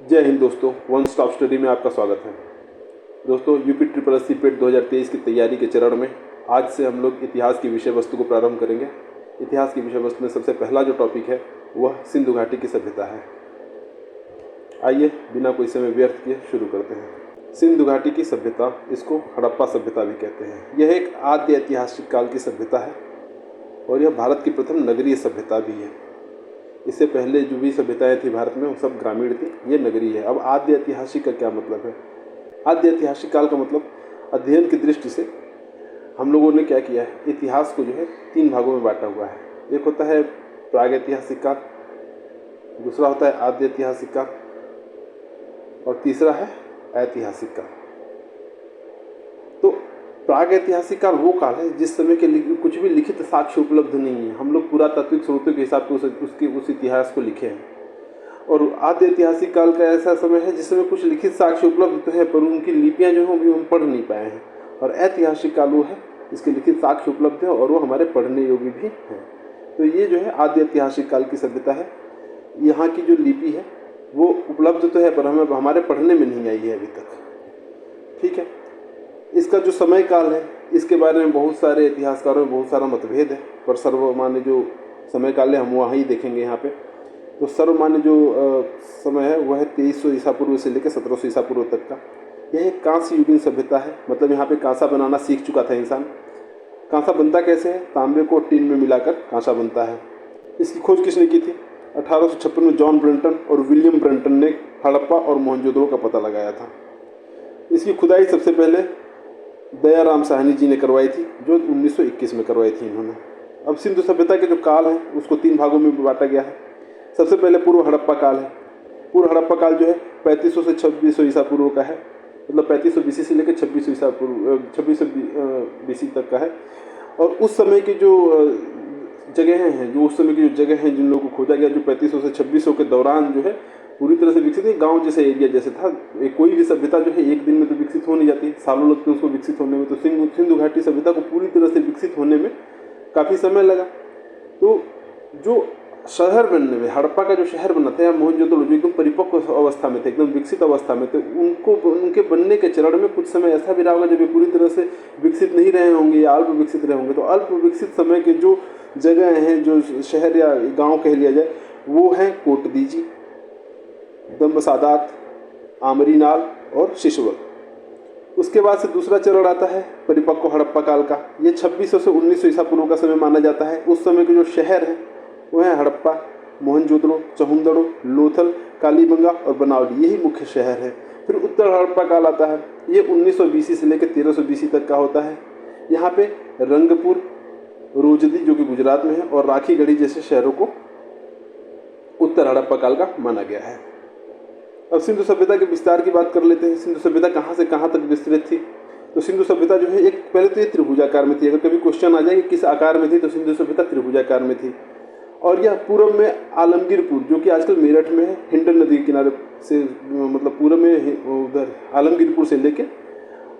जय हिंद दोस्तों, one stop study में आपका स्वागत है। दोस्तों, यूपी ट्रिपल एस सी पेट 2023 की तैयारी के चरण में आज से हम लोग इतिहास की विषय वस्तु को प्रारंभ करेंगे। इतिहास की विषय वस्तु में सबसे पहला जो टॉपिक है वह सिंधु घाटी की सभ्यता है। आइए बिना कोई समय व्यर्थ किए शुरू करते हैं। सिंधु घाटी की सभ्यता, इसको हड़प्पा सभ्यता भी कहते हैं। यह एक आद्य ऐतिहासिक काल की सभ्यता है और यह भारत की प्रथम नगरीय सभ्यता भी है। इससे पहले जो भी सभ्यताएं थी भारत में वो सब ग्रामीण थी, ये नगरीय है। अब आद्य ऐतिहासिक का क्या मतलब है? आद्य ऐतिहासिक काल का मतलब अध्ययन की दृष्टि से हम लोगों ने क्या किया है, इतिहास को जो है 3 भागों में बांटा हुआ है। एक होता है प्रागैतिहासिक काल, दूसरा होता है आद्य ऐतिहासिक काल और तीसरा है ऐतिहासिक काल। तो प्रागैतिहासिक काल वो काल है जिस समय के कुछ भी लिखित साक्ष्य उपलब्ध नहीं है। हम लोग पुरातात्विक स्रोतों के हिसाब से उस इतिहास को लिखे हैं। और आद्य ऐतिहासिक काल का ऐसा समय है जिस समय कुछ लिखित साक्ष्य उपलब्ध तो है पर उनकी लिपियां जो हैं हम पढ़ नहीं पाए हैं। और ऐतिहासिक काल वो है जिसके लिखित साक्ष्य उपलब्ध है और वो हमारे पढ़ने योग्य भी हैं। तो ये जो है आद्य ऐतिहासिक काल की सभ्यता है। यहाँ की जो लिपि है वो उपलब्ध तो है पर हमें हमारे पढ़ने में नहीं आई है अभी तक। ठीक है, इसका जो समय काल है इसके बारे में बहुत सारे इतिहासकारों में बहुत सारा मतभेद है, पर सर्वमान्य जो समय काल है हम वहाँ ही देखेंगे। यहाँ पे तो सर्वमान्य जो समय है वह है 2300 ईसा पूर्व से लेकर 1700 ईसा पूर्व तक का। यह एक कांस्य युगीन सभ्यता है, मतलब यहाँ पे कांसा बनाना सीख चुका था इंसान। कांसा बनता कैसे है? तांबे को टीन में मिलाकर कांसा बनता है। इसकी खोज किसने की थी? 1856 में जॉन ब्रंटन और विलियम ब्रंटन ने हड़प्पा और मोहनजोदड़ो का पता लगाया था। इसकी खुदाई सबसे पहले दयाराम साहनी जी ने करवाई थी, जो 1921 में करवाई थी इन्होंने। अब सिंधु सभ्यता के जो काल है उसको 3 भागों में बांटा गया है। सबसे पहले पूर्व हड़प्पा काल है। पूर्व हड़प्पा काल जो है 3500 से 2600 ईसा पूर्व का है, मतलब 3500 BC से लेकर 2600 ईसा पूर्व 2600 BC तक का है। और उस समय की जो जगहें हैं, जो उस समय की जो जगह हैं जिन लोगों को खोजा गया, जो 3500 से 2600 के दौरान जो है पूरी तरह से विकसित है। गांव जैसे एरिया जैसे था। कोई भी सभ्यता जो है एक दिन में तो विकसित हो नहीं जाती, सालों लगते उसको विकसित होने में। तो सिंधु घाटी सभ्यता को पूरी तरह से विकसित होने में काफ़ी समय लगा। तो जो शहर बनने में, हड़प्पा का जो शहर बना था या मोहनजोदड़ो जो एकदम परिपक्व अवस्था में थे, एकदम विकसित अवस्था में थे, उनके बनने के चरण में कुछ समय ऐसा भी रहा होगा जब ये पूरी तरह से विकसित नहीं रहे होंगे या अल्प विकसित रहे होंगे। तो अल्प विकसित समय के जो जगह हैं, जो शहर या गाँव कह लिया जाए, वो हैं कोटदीजी, दम्बसादात, आमरीनाल और शिशवल। उसके बाद से दूसरा चरण आता है परिपक्व हड़प्पा काल का। ये 2600 से 1900 ईसा पूर्व का समय माना जाता है। उस समय के जो शहर हैं वो है हड़प्पा, मोहनजोदड़ो, चहुंदड़ो, लोथल, कालीबंगा और बनावली, यही मुख्य शहर है। फिर उत्तर हड़प्पा काल आता है। ये 1900 BC से लेकर 1300 BC तक का होता है। यहाँ पे रंगपुर, रोजदी जो कि गुजरात में है, और राखीगढ़ी जैसे शहरों को उत्तर हड़प्पा काल का माना गया है। अब सिंधु सभ्यता के विस्तार की बात कर लेते हैं। सिंधु सभ्यता कहाँ से कहाँ तक विस्तृत थी? तो सिंधु सभ्यता जो है एक पहले तो ये त्रिभुजाकार में थी। अगर कभी क्वेश्चन आ जाए कि किस आकार में थी, तो सिंधु सभ्यता त्रिभुजाकार में थी। और यह पूर्व में आलमगीरपुर, जो कि आजकल मेरठ में है, हिंडन नदी के किनारे से, मतलब पूर्व में उधर आलमगीरपुर से लेके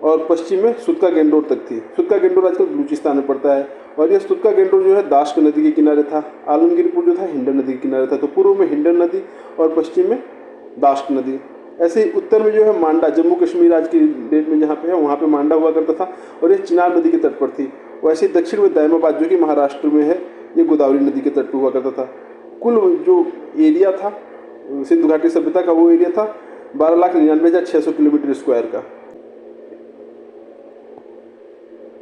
और पश्चिम में सुतका गेंडोर तक थी। सुतका गेंडोर आजकल बलूचिस्तान में पड़ता है। और यह सुतका गेंडोर जो है दाश्क नदी के किनारे था। आलमगीरपुर जो था हिंडन नदी के किनारे था। तो पूर्व में हिंडन नदी और पश्चिम में दाश्क नदी। ऐसे ही उत्तर में जो है मांडा, जम्मू कश्मीर आज की डेट में जहाँ पे है वहाँ पे मांडा हुआ करता था और ये चिनाब नदी के तट पर थी। वैसे ही दक्षिण में दैमाबाद जो कि महाराष्ट्र में है, ये गोदावरी नदी के तट पर हुआ करता था। कुल जो एरिया था सिंधु घाटी सभ्यता का, वो एरिया था 12,99,600 किलोमीटर स्क्वायर का।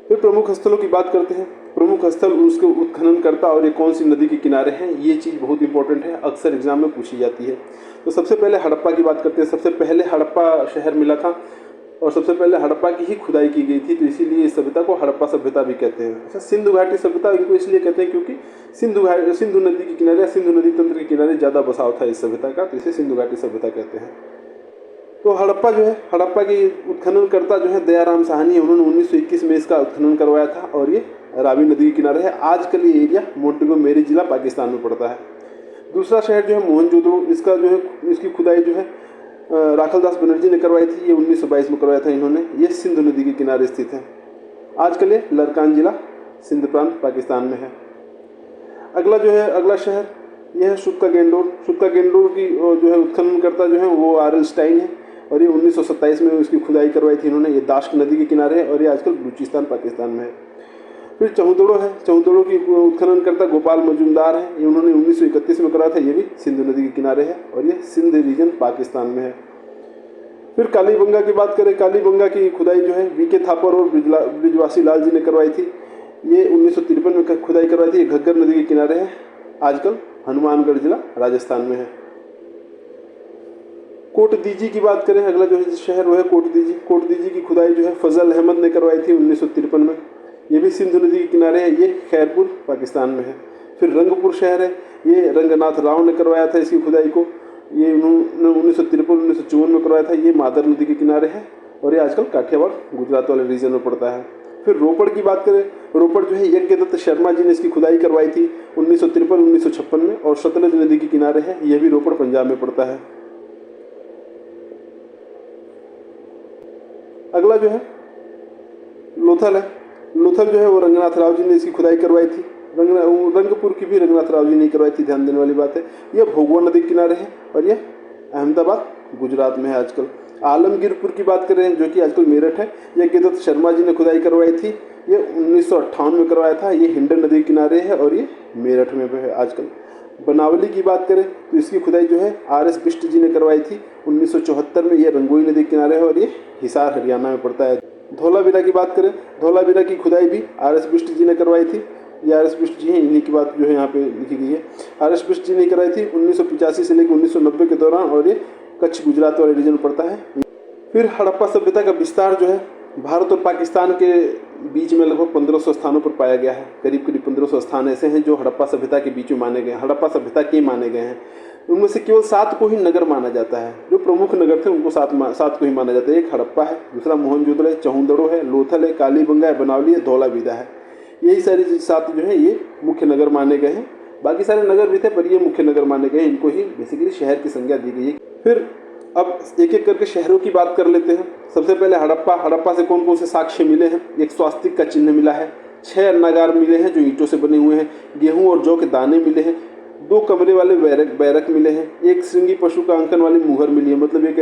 फिर प्रमुख स्थलों की बात करते हैं। प्रमुख स्थल, उसके उत्खननकर्ता और ये कौन सी नदी के किनारे हैं, ये चीज़ बहुत इंपॉर्टेंट है, अक्सर एग्जाम में पूछी जाती है। तो सबसे पहले हड़प्पा की बात करते हैं। सबसे पहले हड़प्पा शहर मिला था और सबसे पहले हड़प्पा की ही खुदाई की गई थी, तो इसीलिए इस सभ्यता को हड़प्पा सभ्यता भी कहते हैं। अच्छा, सिंधु घाटी सभ्यता इनको इसलिए कहते हैं क्योंकि सिंधु नदी के किनारे, सिंधु नदी तंत्र के किनारे ज़्यादा बसाव था इस सभ्यता का, तो इसे सिंधु घाटी सभ्यता कहते हैं। तो हड़प्पा जो है, हड़प्पा की उत्खननकर्ता जो है दयाराम साहनी, उन्होंने 1921 में इसका उत्खनन करवाया था और ये रावी नदी के किनारे है। आजकल ये एरिया मोंटेगोमेरी जिला पाकिस्तान में पड़ता है। दूसरा शहर जो है मोहनजोदड़ो, इसका जो है इसकी खुदाई जो है राखलदास बनर्जी ने करवाई थी। ये 1922 में करवाया था इन्होंने। ये सिंधु नदी के किनारे स्थित है। आजकल ये लरकान जिला सिंध प्रांत पाकिस्तान में है। अगला जो है, अगला शहर यह है शुक्का गेंडोर। शुक्का गेंडोर की जो है उत्खननकर्ता जो है वो आर एल स्टाइन है और ये 1927 में इसकी खुदाई करवाई थी इन्होंने। ये दाश्त नदी के किनारे है और ये आजकल बलूचिस्तान पाकिस्तान में है। फिर चौदड़ो है। चौदड़ो की उत्खननकर्ता गोपाल मजूमदार है। ये उन्होंने 1931 में करा था। ये भी सिंध नदी के किनारे है और ये सिंध रीजन पाकिस्तान में है। फिर कालीबंगा की बात करें, कालीबंगा की खुदाई जो है वीके थापर और ब्रिजवासी लाल जी ने करवाई थी। ये 1953 में खुदाई करवाई थी। ये घग्गर नदी के किनारे है, आजकल हनुमानगढ़ जिला राजस्थान में है। कोटदीजी की बात करें, अगला जो है शहर वो है कोटदीजी। कोटदीजी की खुदाई जो है फजल अहमद ने करवाई थी 1953 में। ये भी सिंधु नदी के किनारे है। ये खैरपुर पाकिस्तान में है। फिर रंगपुर शहर है, ये रंगनाथ राव ने करवाया था इसकी खुदाई को। ये उन्होंने 1953-1954 में करवाया था। ये मादर नदी के किनारे है और ये आजकल काठियावाड़ गुजरात वाले रीजन में पड़ता है। फिर रोपड़ की बात करें, रोपड़ जो है यज्ञदत्त शर्मा जी ने इसकी खुदाई करवाई थी 1953-1956 में और सतलज नदी के किनारे है। यह भी रोपड़ पंजाब में पड़ता है। अगला जो है लोथल है। लोथल जो है वो रंगनाथ राव जी ने इसकी खुदाई करवाई थी। रंगपुर की भी रंगनाथ राव जी ने करवाई थी, ध्यान देने वाली बात है। यह भोगवा नदी के किनारे है और यह अहमदाबाद गुजरात में है आजकल। आलमगीरपुर की बात करें जो कि आजकल मेरठ है, यह यज्ञदत्त शर्मा जी ने खुदाई करवाई थी। ये 1958 में करवाया था। ये हिंडन नदी के किनारे है और ये मेरठ में है आजकल। बनावली की बात करें तो इसकी खुदाई जो है आर.एस. बिष्ट जी ने करवाई थी 1974 में। ये रंगोई नदी के किनारे है और ये हिसार हरियाणा में पड़ता है। धौलावीरा की बात करें, धौलावीरा की खुदाई भी आर.एस. बिष्ट जी ने करवाई थी। ये आर.एस. बिष्ट जी हैं, इन्हीं की बात जो है यहाँ पे लिखी गई है। आर.एस. बिष्ट जी ने कराई थी 1985 से लेकर 1990 के दौरान और ये कच्छ गुजरात वाले रीजन पड़ता है। फिर हड़प्पा सभ्यता का विस्तार जो है भारत और पाकिस्तान के बीच में लगभग 1500 स्थानों पर पाया गया है। करीब 1500 स्थान ऐसे हैं जो हड़प्पा सभ्यता के बीच में माने गए हैं, हड़प्पा सभ्यता के माने गए हैं। उनमें से केवल 7 को ही नगर माना जाता है। जो प्रमुख नगर थे उनको 7 को ही माना जाता है। एक हड़प्पा है, दूसरा मोहनजोदड़ो है, चौदड़ो है, लोथल है, कालीबंगा है, बनावली है, धौलावीरा है। यही सारी 7 जो है ये मुख्य नगर माने गए हैं। बाकी सारे नगर भी थे पर ये मुख्य नगर माने गए हैं। इनको ही बेसिकली शहर की संज्ञा दी गई है। फिर अब एक एक करके शहरों की बात कर लेते हैं। सबसे पहले हड़प्पा। हड़प्पा से कौन कौन से साक्ष्य मिले हैं? एक स्वास्तिक का चिन्ह मिला है, 6 अन्नागार मिले हैं जो ईंटों से बने हुए हैं, गेहूं और जौ के दाने मिले हैं, 2 कमरे वाले बैरक मिले हैं, एक श्रृंगी पशु का अंकन वाली मुहर मिली है, मतलब एक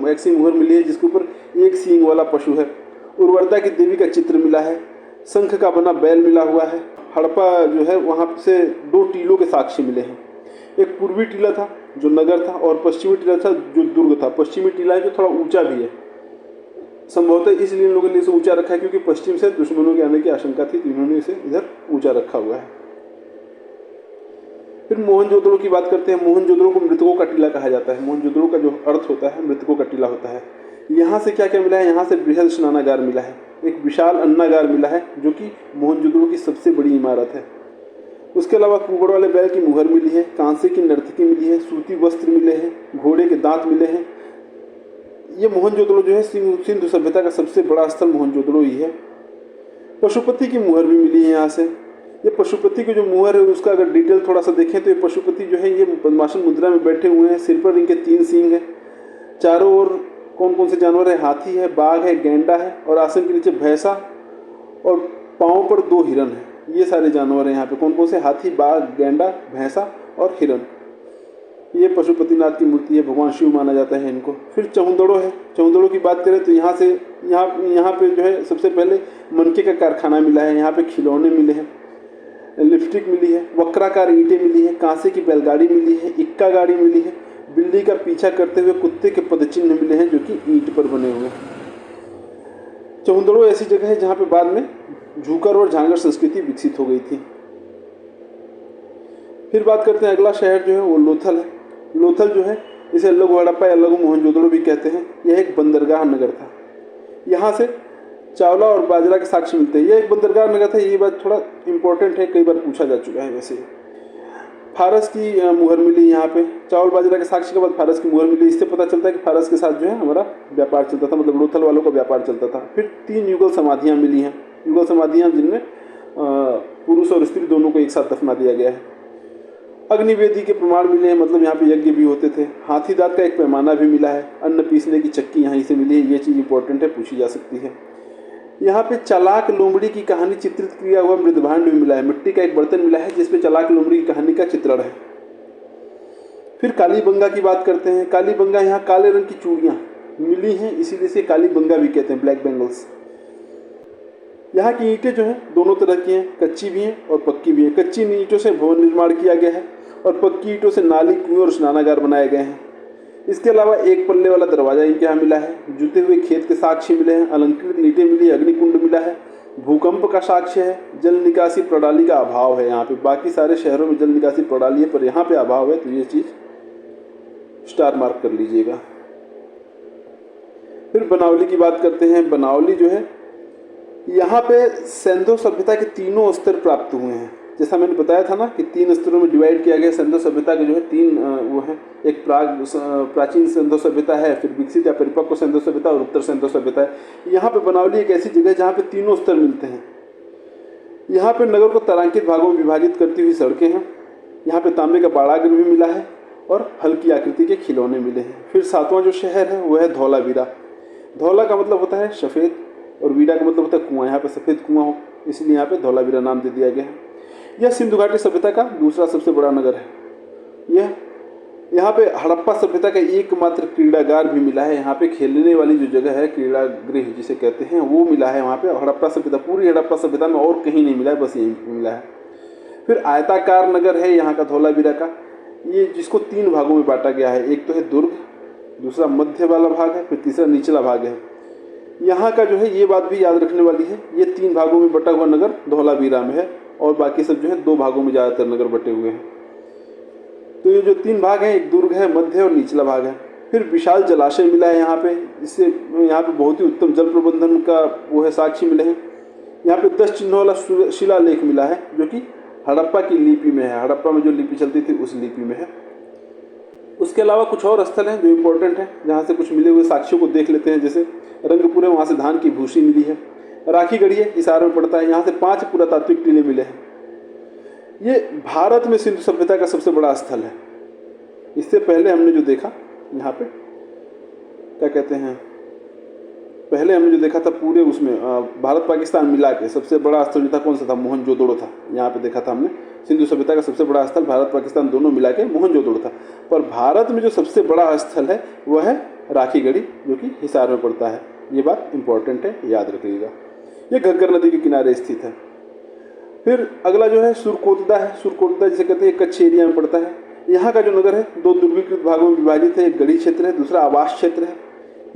ऐसी मुहर मिली है जिसके ऊपर एक सींग वाला पशु है, उर्वरता की देवी का चित्र मिला है, शंख का बना बैल मिला हुआ है। हड़प्पा जो है वहाँ से 2 टीलों के साक्ष्य मिले हैं। एक पूर्वी टीला था जो नगर था और पश्चिमी टीला था जो दुर्ग था। पश्चिमी टीला है जो थोड़ा ऊंचा भी है, संभवतः इसलिए इन लोगों ने इसे ऊंचा रखा है क्योंकि पश्चिम से दुश्मनों के आने की आशंका थी, तो इन्होंने इसे इधर ऊंचा रखा हुआ है। फिर मोहनजोदड़ो की बात करते हैं। मोहनजोदड़ो को मृतकों का टीला कहा जाता है। मोहनजोदड़ो का जो अर्थ होता है मृतकों का टीला होता है। यहाँ से क्या क्या मिला है? यहाँ से बृहद स्नानागार मिला है, एक विशाल अन्नागार मिला है जो कि मोहनजोदड़ो की सबसे बड़ी इमारत है। उसके अलावा कुबड़ वाले बैल की मुहर मिली है, कांसे की नर्तकी मिली है, सूती वस्त्र मिले हैं, घोड़े के दांत मिले हैं। ये मोहनजोदड़ो जो है सिंधु सभ्यता का सबसे बड़ा स्थल मोहनजोदड़ो ही है। पशुपति की मुहर भी मिली है यहाँ से। ये पशुपति की जो मुहर है उसका अगर डिटेल थोड़ा सा देखें तो ये पशुपति जो है ये पद्मासन मुद्रा में बैठे हुए हैं। सिर पर इनके 3 सींग हैं। चारों ओर कौन कौन से जानवर है? हाथी है, बाघ है, गेंडा है और आसन के नीचे भैंसा और पाँव पर 2 हिरन है। ये सारे जानवर हैं यहाँ पे। कौन कौन से? हाथी, बाघ, गेंडा, भैंसा और हिरन। ये पशुपतिनाथ की मूर्ति है, भगवान शिव माना जाता है इनको। फिर चौदड़ो है। चौदड़ो की बात करें तो यहाँ पे जो है सबसे पहले मनके का कारखाना मिला है। यहाँ पे खिलौने मिले हैं, लिपस्टिक मिली है, वक्राकार ईंटें मिली है, कांसे की बैलगाड़ी मिली है, इक्का गाड़ी मिली है, बिल्ली का पीछा करते हुए कुत्ते के पदचिन्ह मिले हैं जो कि ईंट पर बने हुए हैं। चौदड़ो ऐसी जगह है जहाँ पे बाद में झूकर और झांगर संस्कृति विकसित हो गई थी। फिर बात करते हैं अगला शहर जो है वो लोथल है। लोथल जो है इसे लघु हड़प्पा या लघु मोहनजोदड़ो भी कहते हैं। यह एक बंदरगाह नगर था। यहाँ से चावला और बाजरा के साक्ष्य मिलते हैं। यह एक बंदरगाह नगर था। ये बात थोड़ा इंपॉर्टेंट है, कई बार पूछा जा चुका है। वैसे फारस की मुहर मिली यहाँ पे। चावल बाजरा के साक्ष्य के बाद फारस की मुहर मिली। इससे पता चलता है कि फारस के साथ जो है हमारा व्यापार चलता था, मतलब लोथल वालों का व्यापार चलता था। फिर 3 युगल समाधियाँ मिली हैं। युगल समाधियाँ जिनमें पुरुष और स्त्री दोनों को एक साथ दफना दिया गया है। अग्निवेदी के प्रमाण मिले हैं, मतलब यहाँ पे यज्ञ भी होते थे। हाथी दांत का एक पैमाना भी मिला है। अन्न पीसने की चक्की यहाँ से मिली है। ये चीज़ इंपॉर्टेंट है, पूछी जा सकती है। यहाँ पे चालाक लोमड़ी की कहानी चित्रित किया हुआ मृदभांड भी मिला है। मिट्टी का एक बर्तन मिला है जिसपे चालाक लोमड़ी की कहानी का चित्रण है। फिर कालीबंगा की बात करते हैं। कालीबंगा, यहाँ काले रंग की चूड़ियाँ मिली हैं, इसीलिए से कालीबंगा भी कहते हैं, ब्लैक बेंगल्स। यहाँ की ईंटें जो हैं दोनों तरह की हैं, कच्ची भी हैं और पक्की भी हैं। कच्ची ईंटों से भवन निर्माण किया गया है और पक्की ईंटों से नाली, कुएं और स्नानागार बनाए गए हैं। इसके अलावा एक पल्ले वाला दरवाजा इनके यहाँ मिला है। जुते हुए खेत के साक्ष्य मिले हैं, अलंकृत ईंटें मिली, अग्निकुंड मिला है, भूकंप का साक्ष्य है, जल निकासी प्रणाली का अभाव है यहाँ पे। बाकी सारे शहरों में जल निकासी प्रणाली है, पर यहाँ पे अभाव है, तो ये चीज़ स्टार मार्क कर लीजिएगा। फिर बनावली की बात करते हैं। बनावली जो है, यहाँ पे सिंधु सभ्यता के तीनों स्तर प्राप्त हुए हैं। जैसा मैंने बताया था ना कि 3 स्तरों में डिवाइड किया गया। सिंधु सभ्यता के जो है 3 वो है, एक प्राचीन सिंधु सभ्यता है, फिर विकसित या परिपक्व सिंधु सभ्यता और उत्तर सिंधु सभ्यता है। यहाँ पे बनावली एक ऐसी जगह है जहाँ पे तीनों स्तर मिलते हैं। यहाँ पे नगर को तारांकित भागों में विभाजित करती हुई सड़कें हैं। यहाँ पे तांबे का बाड़ागर भी मिला है और हल्की आकृति के खिलौने मिले हैं। फिर 7वां जो शहर है वो है धौलावीरा। धौला का मतलब होता है सफ़ेद और वीरा का मतलब होता है कुआं। यहाँ पे सफ़ेद कुआं हो, इसलिए यहाँ पे धौलावीरा नाम दे दिया गया है। यह सिंधु घाटी सभ्यता का दूसरा सबसे बड़ा नगर है। यहाँ पे हड़प्पा सभ्यता का एकमात्र क्रीड़ागार भी मिला है। यहाँ पे खेलने वाली जो जगह है, क्रीड़ा गृह जिसे कहते हैं, वो मिला है वहाँ पे। हड़प्पा सभ्यता, पूरी हड़प्पा सभ्यता में और कहीं नहीं मिला है, बस यहीं मिला है। फिर आयताकार नगर है यहाँ का धौलावीरा का, ये जिसको 3 भागों में बांटा गया है। एक तो है दुर्ग, दूसरा मध्य वाला भाग है, फिर तीसरा निचला भाग है। यहाँ का जो है, ये बात भी याद रखने वाली है, ये 3 भागों में बटा हुआ नगर धौलावीरा में है और बाकी सब जो है 2 भागों में ज़्यादातर नगर बटे हुए हैं। तो ये जो 3 भाग हैं, एक दुर्ग है, मध्य और निचला भाग है। फिर विशाल जलाशय मिला है यहाँ पे, इससे यहाँ पे बहुत ही उत्तम जल प्रबंधन का वो है, साक्ष्य मिले हैं। यहाँ पे 10 चिन्हों वाला शिलालेख मिला है जो कि हड़प्पा की लिपि में है। हड़प्पा में जो लिपि चलती थी उस लिपि में है। उसके अलावा कुछ और स्थल हैं जो इम्पोर्टेंट हैं, जहाँ से कुछ मिले हुए साक्ष्यों को देख लेते हैं। जैसे रंगपुर है, वहाँ से धान की भूसी मिली है। राखीगढ़ी है, हिसार में पड़ता है, यहाँ से 5 पुरातात्विक टीले मिले हैं। ये भारत में सिंधु सभ्यता का सबसे बड़ा स्थल है। इससे पहले हमने जो देखा यहाँ पे क्या कहते हैं, पहले हमने जो देखा था पूरे उसमें भारत पाकिस्तान मिला के सबसे बड़ा स्थल जो था कौन सा था, मोहनजोदड़ो था। यहाँ पे देखा था हमने सिंधु सभ्यता का सबसे बड़ा स्थल भारत पाकिस्तान दोनों मिला के मोहनजोदड़ो था। पर भारत में जो सबसे बड़ा स्थल है वह है राखीगढ़ी, जो कि हिसार में पड़ता है। ये बात इंपॉर्टेंट है, याद रखिएगा। ये घग्गर नदी के किनारे स्थित है। फिर अगला जो है सुरकोटदा है। सुरकोटदा जिसे कहते हैं कच्छ एरिया में पड़ता है। यहाँ का जो नगर है 2 दुर्गीकृत भागों में विभाजित है। एक गढ़ी क्षेत्र है, दूसरा आवास क्षेत्र है।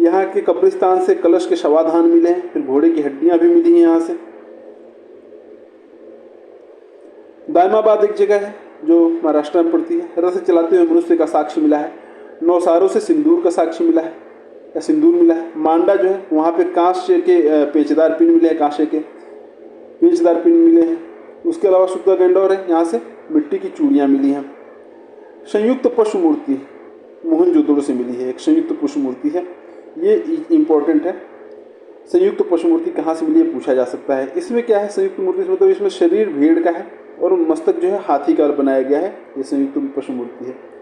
यहाँ के कब्रिस्तान से कलश के शवाधान मिले हैं। फिर घोड़े की हड्डियाँ भी मिली हैं यहाँ से। दायमाबाद एक जगह है जो महाराष्ट्र में पड़ती है। रथ चलाते हुए मनुष्य का साक्ष्य मिला है। नौसारों से सिंदूर का साक्ष्य मिला है या सिंदूर मिला है। मांडा जो है वहाँ पे कांस्य के पेचदार पिन मिले हैं, कांस्य के पेचदार पिन मिले हैं। उसके अलावा सुक्का गंडौर है, यहाँ से मिट्टी की चूड़ियाँ मिली हैं। संयुक्त पशु मूर्ति मोहनजोदड़ो से मिली है, एक संयुक्त पशु मूर्ति है, ये इम्पोर्टेंट है। संयुक्त पशु मूर्ति कहाँ से मिली है पूछा जा सकता है। इसमें क्या है, संयुक्त मूर्ति मतलब इसमें शरीर भेड़ का है और मस्तक जो है हाथी का बनाया गया है। ये संयुक्त पशु मूर्ति है।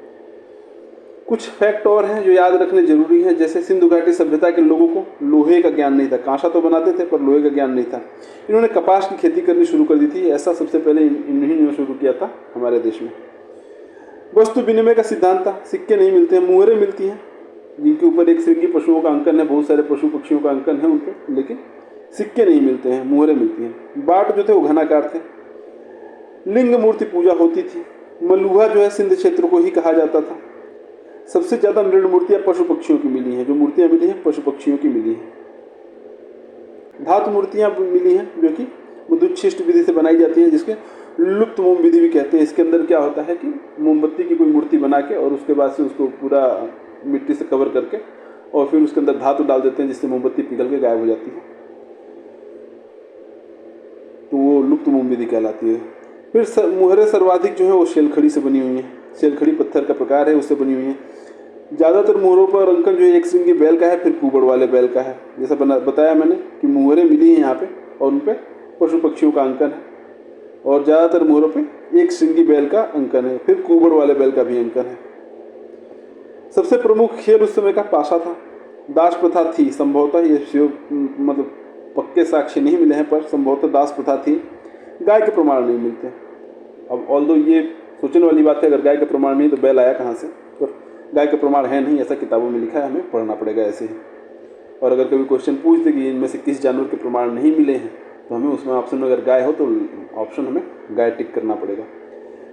कुछ फैक्ट और हैं जो याद रखने जरूरी है। जैसे सिंधु घाटी सभ्यता के लोगों को लोहे का ज्ञान नहीं था। कांसा तो बनाते थे पर लोहे का ज्ञान नहीं था। इन्होंने कपास की खेती करनी शुरू कर दी थी। ऐसा सबसे पहले इन्हीं ने शुरू किया था हमारे देश में। वस्तु विनिमय का सिद्धांत था। सिक्के नहीं मिलते हैं, मुहरें मिलती हैं जिनके ऊपर एक श्रृंगी पशुओं का अंकन है, बहुत सारे पशु पक्षियों का अंकन है उनके, लेकिन सिक्के नहीं मिलते हैं, मुहरें मिलती हैं। बाट जो थे वो घनाकार थे। लिंग मूर्ति पूजा होती थी। मलुहा जो है सिंध क्षेत्र को ही कहा जाता था। सबसे ज़्यादा मृण मूर्तियाँ पशु पक्षियों की मिली हैं। जो मूर्तियाँ मिली हैं पशु पक्षियों की मिली हैं। धातु मूर्तियाँ मिली हैं जो कि विद्युच्छिष्ट विधि से बनाई जाती हैं, जिसके लुप्त मोम विधि भी कहते हैं। इसके अंदर क्या होता है कि मोमबत्ती की कोई मूर्ति बना के और उसके बाद से उसको पूरा मिट्टी से कवर करके और फिर उसके अंदर धातु डाल देते हैं, जिससे मोमबत्ती पिघल के गायब हो जाती है। तो वो लुप्त मोम विधि कहलाती है। फिर मुहरें सर्वाधिक जो है वो शेलखड़ी से बनी हुई हैं। शेलखड़ी पत्थर का प्रकार है, उससे बनी हुई है। ज़्यादातर मुहरों पर अंकन जो है एक श्रृंगी बैल का है, फिर कुबड़ वाले बैल का है। जैसा बताया मैंने कि मुहरें मिली हैं यहाँ पे और उन पे पशु पक्षियों का अंकन है और ज़्यादातर मुहरों पे एक श्रृंगी बैल का अंकन है, फिर कुबड़ वाले बैल का भी अंकन है। सबसे प्रमुख खेल उस समय का पाशा था। दास प्रथा थी संभवतः, ये मतलब पक्के साक्ष्य नहीं मिले हैं पर संभवतः दास प्रथा थी। गाय के प्रमाण नहीं मिलते। अब ऑल्दो ये सोचने वाली बात है, अगर गाय का प्रमाण नहीं तो बैल आया कहाँ से, गाय का प्रमाण है नहीं, ऐसा किताबों में लिखा है, हमें पढ़ना पड़ेगा ऐसे ही। और अगर कभी क्वेश्चन पूछ दे कि इनमें से किस जानवर के प्रमाण नहीं मिले हैं, तो हमें उसमें ऑप्शन में अगर गाय हो तो ऑप्शन हमें गाय टिक करना पड़ेगा।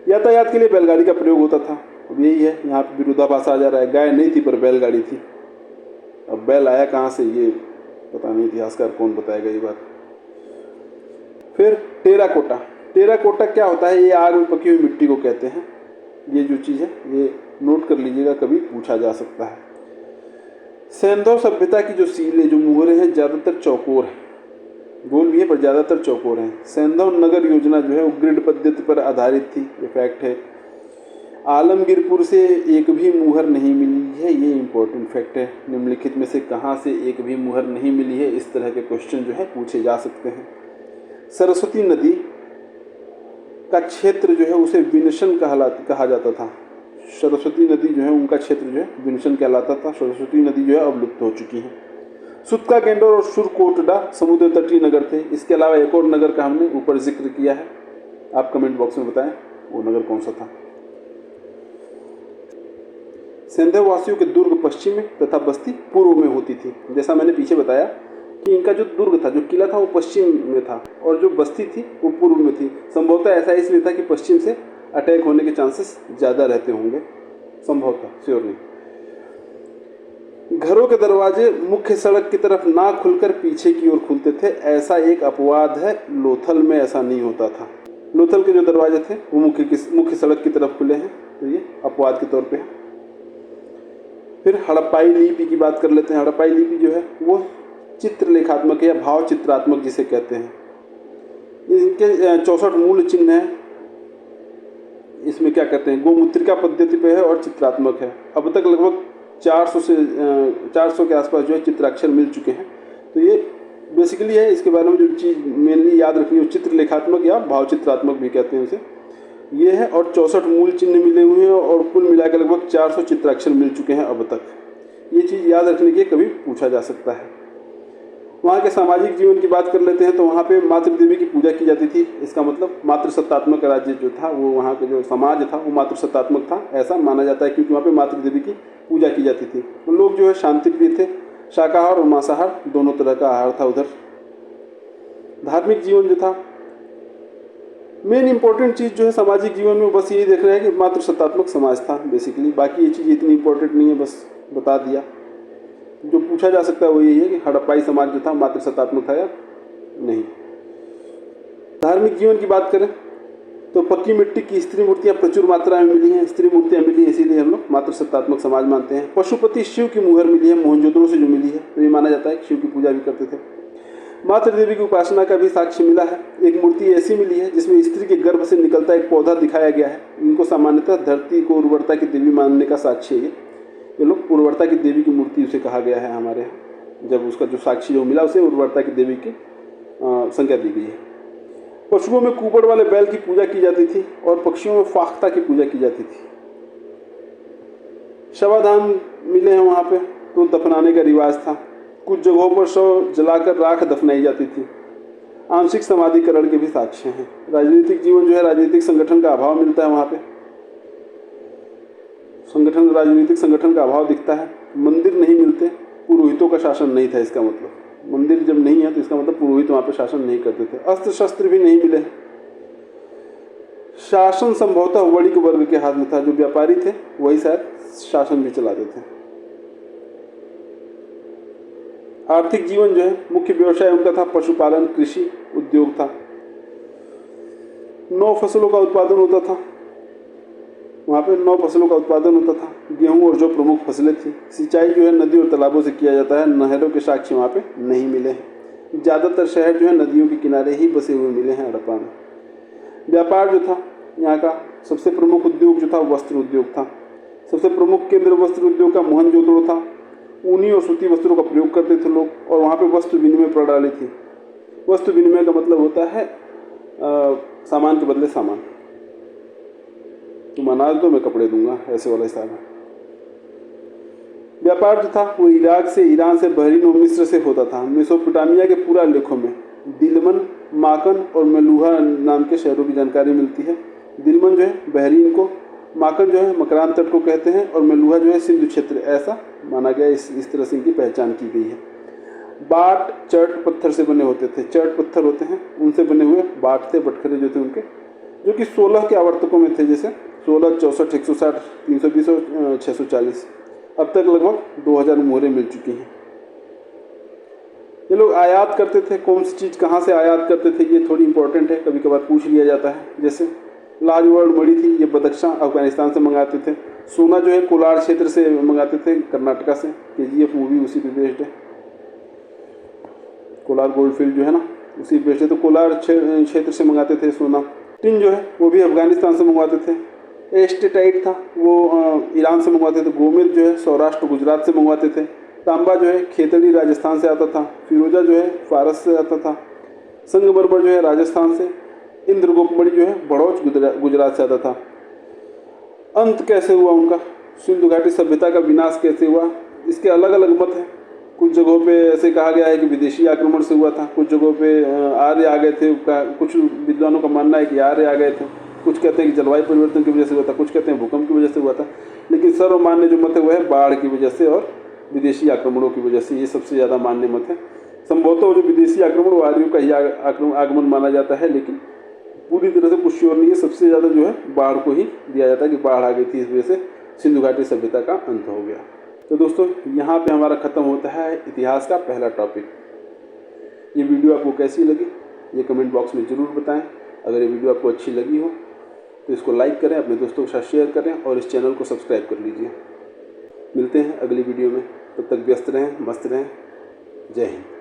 यातायात के लिए बैलगाड़ी का प्रयोग होता था। अब यही है, यहाँ पर विरोधाभास आ जा रहा है, गाय नहीं थी पर बैलगाड़ी थी। अब बैल आया कहाँ से, ये पता नहीं, इतिहासकार कौन बताएगा ये बात। फिर टेराकोटा। टेराकोटा क्या होता है? ये आग में पकी हुई मिट्टी को कहते हैं। ये जो चीज़ है ये नोट कर लीजिएगा, कभी पूछा जा सकता है। सैंधव सभ्यता की जो सीलें, जो मुहरें हैं, ज़्यादातर चौकोर हैं, गोल भी है पर ज़्यादातर चौकोर हैं। सैंधव नगर योजना जो है वो ग्रिड पद्धति पर आधारित थी, ये फैक्ट है। आलमगीरपुर से एक भी मुहर नहीं मिली है, ये इंपॉर्टेंट फैक्ट है। निम्नलिखित में से कहाँ से एक भी मुहर नहीं मिली है, इस तरह के क्वेश्चन जो है पूछे जा सकते हैं। सरस्वती नदी का क्षेत्र जो है उसे विनशन कहा जाता था। सरस्वती नदी जो है उनका क्षेत्र जो है विनशन कहलाता था। सरस्वती नदी जो है अब लुप्त हो चुकी है। सुत्का गेंडोर और सुरकोटडा समुद्र तटीय नगर थे। इसके अलावा एक और नगर का हमने ऊपर जिक्र किया है, आप कमेंट बॉक्स में बताएं वो नगर कौन सा था। सैंधव वासियों के दुर्ग पश्चिम में तथा बस्ती पूर्व में होती थी। जैसा मैंने पीछे बताया कि इनका जो दुर्ग था, जो किला था, वो पश्चिम में था और जो बस्ती थी वो पूर्व में थी। संभवतः ऐसा इसलिए था कि पश्चिम से अटैक होने के चांसेस ज़्यादा रहते होंगे, संभवतः, श्योर नहीं। घरों के दरवाजे मुख्य सड़क की तरफ ना खुलकर पीछे की ओर खुलते थे, ऐसा एक अपवाद है। लोथल में ऐसा नहीं होता था। लोथल के जो दरवाजे थे वो मुख्य सड़क की तरफ खुले हैं, तो ये अपवाद के तौर पे है। फिर हड़प्पाई लिपि की बात कर लेते हैं। हड़प्पाई लिपि जो है वो चित्रलेखात्मक या भाव चित्रात्मक जिसे कहते हैं। इनके 64 मूल चिन्ह हैं। इसमें क्या कहते हैं, गोमुद्रिका पद्धति पे है और चित्रात्मक है। अब तक लगभग 400 के आसपास जो है चित्राक्षर मिल चुके हैं। तो ये बेसिकली है, इसके बारे में जो चीज़ मेनली याद रखनी है, चित्रलेखात्मक या भाव चित्रात्मक भी कहते हैं उसे, ये है। और 64 मूल चिन्ह मिले हुए हैं और कुल मिलाकर लगभग 400 चित्राक्षर मिल चुके हैं अब तक। ये चीज़ याद रखने के कभी पूछा जा सकता है। वहाँ के सामाजिक जीवन की बात कर लेते हैं तो वहाँ पे मातृ देवी की पूजा की जाती थी। इसका मतलब मातृसत्तात्मक राज्य जो था वो, वहाँ का जो समाज था वो मातृसत्तात्मक था, ऐसा माना जाता है, क्योंकि वहाँ पे मातृ देवी की पूजा की जाती थी। तो लोग जो है शांति प्रिय थे, शाकाहार और मांसाहार दोनों तरह का आहार था उधर। धार्मिक जीवन जो था, मेन इंपॉर्टेंट चीज़ जो है सामाजिक जीवन में, बस यही देख रहे हैं कि मातृसत्तात्मक समाज था बेसिकली। बाकी ये चीज़ इतनी इंपॉर्टेंट नहीं है, बस बता दिया। जो पूछा जा सकता है वो यही है कि हड़प्पाई समाज जो था मातृसत्तात्मक था या नहीं। धार्मिक जीवन की बात करें तो पक्की मिट्टी की स्त्री मूर्तियाँ प्रचुर मात्रा में मिली हैं। स्त्री मूर्तियाँ मिली इसीलिए हम लोग मातृसत्तात्मक समाज मानते हैं। पशुपति शिव की मुहर मिली है, मोहनजोदड़ो से जो मिली है, तो ये माना जाता है कि शिव की पूजा भी करते थे। मातृ देवी की उपासना का भी साक्ष्य मिला है। एक मूर्ति ऐसी मिली है जिसमें स्त्री के गर्भ से निकलता एक पौधा दिखाया गया है। इनको सामान्यतः धरती को उर्वरता की देवी मानने का साक्ष्य है। ये लोग उर्वरता की देवी की मूर्ति उसे कहा गया है हमारे यहाँ। जब उसका जो साक्ष्य जो मिला उसे उर्वरता की देवी की संज्ञा दी गई है। पशुओं में कुबड़ वाले बैल की पूजा की जाती थी और पक्षियों में फाख्ता की पूजा की जाती थी। शवाधान मिले हैं वहाँ पे, तो दफनाने का रिवाज था। कुछ जगहों पर शव जलाकर राख दफनाई जाती थी। आंशिक समाधिकरण के भी साक्ष्य हैं। राजनीतिक जीवन जो है, राजनीतिक संगठन का अभाव मिलता है वहाँ पे। राजनीतिक संगठन का अभाव दिखता है। मंदिर नहीं मिलते, पुरोहितों का शासन नहीं था। इसका मतलब मंदिर जब नहीं है तो इसका मतलब पुरोहित वहाँ पे शासन नहीं करते थे। अस्त्र शस्त्र भी नहीं मिले। शासन संभवतः वणिक वर्ग के हाथ में था। जो व्यापारी थे वही शायद शासन भी चलाते थे। आर्थिक जीवन जो है, मुख्य व्यवसाय उनका था पशुपालन, कृषि उद्योग था। 9 फसलों का उत्पादन होता था वहाँ पे। 9 फसलों का उत्पादन होता था। गेहूं और जो प्रमुख फसलें थी। सिंचाई जो है नदी और तालाबों से किया जाता है। नहरों के साक्ष्य वहाँ पे नहीं मिले हैं। ज़्यादातर शहर जो है नदियों के किनारे ही बसे हुए मिले हैं हड़प्पा में। व्यापार जो था यहाँ का, सबसे प्रमुख उद्योग जो था वस्त्र उद्योग था। सबसे प्रमुख केंद्र वस्त्र उद्योग का मोहनजोदड़ो था। ऊनी और सूती वस्त्रों का प्रयोग करते थे लोग और वहाँ पे वस्त्र विनिमय प्रणाली थी। वस्त्र विनिमय का मतलब होता है सामान के बदले सामान। तुम अनाज दो मैं कपड़े दूंगा, ऐसे वाला हिसाब है। व्यापार जो था वो इराक से, ईरान से, बहरीन और मिस्र से होता था। मेसोपोटामिया के पूरा लेखों में दिलमन, माकन और मेलूहा नाम के शहरों की जानकारी मिलती है। दिलमन जो है बहरीन को माकन जो है मकरान तट को कहते हैं और मेलुहा जो है सिंधु क्षेत्र, ऐसा माना गया। इस तरह से इनकी पहचान की गई है। बाट चर्ट पत्थर से बने होते थे। चर्ट पत्थर होते हैं, उनसे बने हुए बाट थे, बटखरे जो थे उनके, जो कि 16 के आवर्तकों में थे, जैसे 16, 64, 160, 320 और 640। अब तक लगभग 2000 मोहरें मिल चुकी हैं। ये लोग आयात करते थे। कौन सी चीज़ कहाँ से आयात करते थे, ये थोड़ी इंपॉर्टेंट है, कभी कभार पूछ लिया जाता है। जैसे लाजवाब मणि थी, ये बदख्शां अफगानिस्तान से मंगाते थे। सोना जो है कोलार क्षेत्र से मंगाते थे, कर्नाटका से। KGF मूवी उसी पे बेस्ड है। कोलार गोल्ड फील्ड जो है ना, उसी पे बेस्ड है। तो कोलार क्षेत्र से मंगाते थे सोना। टिन जो है वो भी अफगानिस्तान से मंगवाते थे। एस्टेटाइट था, वो ईरान से मंगवाते थे। गोमेद जो है सौराष्ट्र गुजरात से मंगवाते थे। तांबा जो है खेतड़ी राजस्थान से आता था। फिरोजा जो है फारस से आता था। संगमरमर जो है राजस्थान से। इंद्रगोप मणि जो है बड़ौच गुजरात से आता था। अंत कैसे हुआ उनका, सिंधु घाटी सभ्यता का विनाश कैसे हुआ, इसके अलग अलग मत हैं। कुछ जगहों पे ऐसे कहा गया है कि विदेशी आक्रमण से हुआ था, कुछ जगहों पे आर्य आ गए थे। कुछ विद्वानों का मानना है कि आर्य आ गए थे, कुछ कहते हैं कि जलवायु परिवर्तन की वजह से हुआ था, कुछ कहते हैं भूकंप की वजह से हुआ था। लेकिन सर्वमान्य जो मत है वह है बाढ़ की वजह से और विदेशी आक्रमणों की वजह से। ये सबसे ज़्यादा मान्य मत है। संभवतः जो विदेशी आक्रमण वो आर्यों का ही आगमन माना जाता है, लेकिन पूरी तरह से कुछ श्योर नहीं है। सबसे ज़्यादा जो है बाढ़ को ही दिया जाता है कि बाढ़ आ गई थी, इस वजह से सिंधु घाटी सभ्यता का अंत हो गया। तो दोस्तों यहाँ पे हमारा ख़त्म होता है इतिहास का पहला टॉपिक। ये वीडियो आपको कैसी लगी ये कमेंट बॉक्स में ज़रूर बताएं। अगर ये वीडियो आपको अच्छी लगी हो तो इसको लाइक करें, अपने दोस्तों के साथ शेयर करें और इस चैनल को सब्सक्राइब कर लीजिए। मिलते हैं अगली वीडियो में, तब तक व्यस्त रहें, मस्त रहें। जय हिंद।